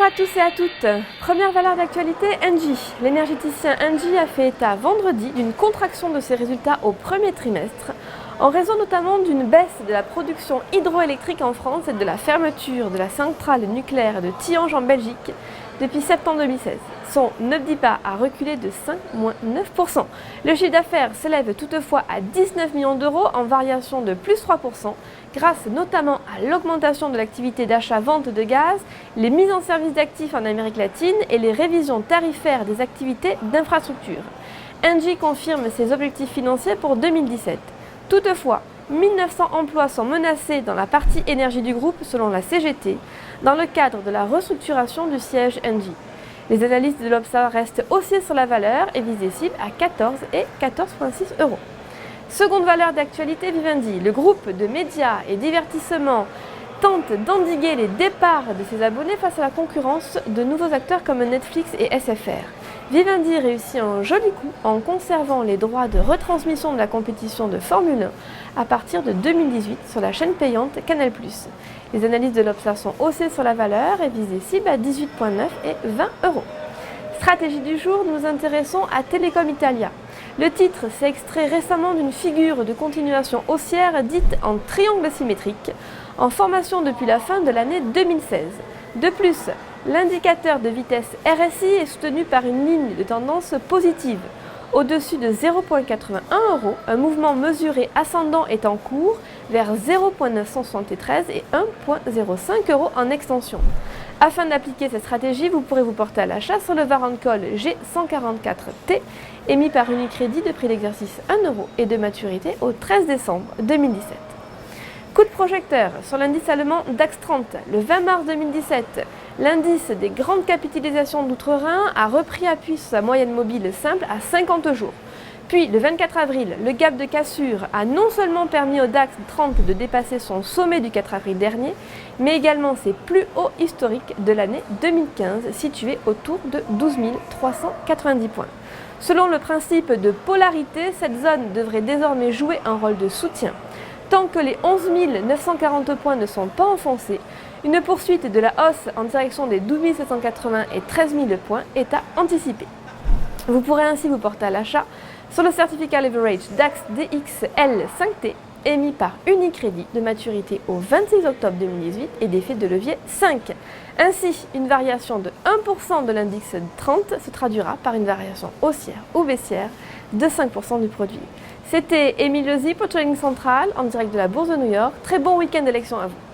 à tous et à toutes. Première valeur d'actualité, Engie. L'énergéticien Engie a fait état vendredi d'une contraction de ses résultats au premier trimestre, en raison notamment d'une baisse de la production hydroélectrique en France et de la fermeture de la centrale nucléaire de Tihange en Belgique depuis septembre 2016. Son EBITDA a reculé de 5,9%. Le chiffre d'affaires s'élève toutefois à 19 millions d'euros en variation de plus 3%, grâce notamment à l'augmentation de l'activité d'achat-vente de gaz, les mises en service d'actifs en Amérique latine et les révisions tarifaires des activités d'infrastructure. Engie confirme ses objectifs financiers pour 2017. Toutefois, 1900 emplois sont menacés dans la partie énergie du groupe selon la CGT, dans le cadre de la restructuration du siège Engie. Les analystes de l'Obsa restent haussiers sur la valeur et visent des cibles à 14 et 14,6 euros. Seconde valeur d'actualité, Vivendi. Le groupe de médias et divertissements tente d'endiguer les départs de ses abonnés face à la concurrence de nouveaux acteurs comme Netflix et SFR. Vivendi réussit un joli coup en conservant les droits de retransmission de la compétition de Formule 1 à partir de 2018 sur la chaîne payante Canal+. Les analystes de l'Obsa sont haussés sur la valeur et visent des cibles à 18,9 et 20 euros. Stratégie du jour, nous nous intéressons à Telecom Italia. Le titre s'est extrait récemment d'une figure de continuation haussière dite en triangle symétrique, en formation depuis la fin de l'année 2016. De plus, l'indicateur de vitesse RSI est soutenu par une ligne de tendance positive. Au-dessus de 0,81 euros, un mouvement mesuré ascendant est en cours vers 0,973 et 1,05 euros en extension. Afin d'appliquer cette stratégie, vous pourrez vous porter à l'achat sur le Varenne Call G144T, émis par Unicredit de prix d'exercice 1 euro et de maturité au 13 décembre 2017. Coup de projecteur sur l'indice allemand DAX 30. Le 20 mars 2017, l'indice des grandes capitalisations d'outre-Rhin a repris appui sur sa moyenne mobile simple à 50 jours. Puis, le 24 avril, le gap de cassure a non seulement permis au DAX 30 de dépasser son sommet du 4 avril dernier, mais également ses plus hauts historiques de l'année 2015, situés autour de 12 390 points. Selon le principe de polarité, cette zone devrait désormais jouer un rôle de soutien. Tant que les 11 940 points ne sont pas enfoncés, une poursuite de la hausse en direction des 12 780 et 13 000 points est à anticiper. Vous pourrez ainsi vous porter à l'achat sur le certificat leverage DAX DXL 5T émis par Unicredit de maturité au 26 octobre 2018 et d'effet de levier 5. Ainsi, une variation de 1% de l'indice 30 se traduira par une variation haussière ou baissière de 5% du produit. C'était Émile Lozi pour Trading Central en direct de la Bourse de New York. Très bon week-end d'élection à vous.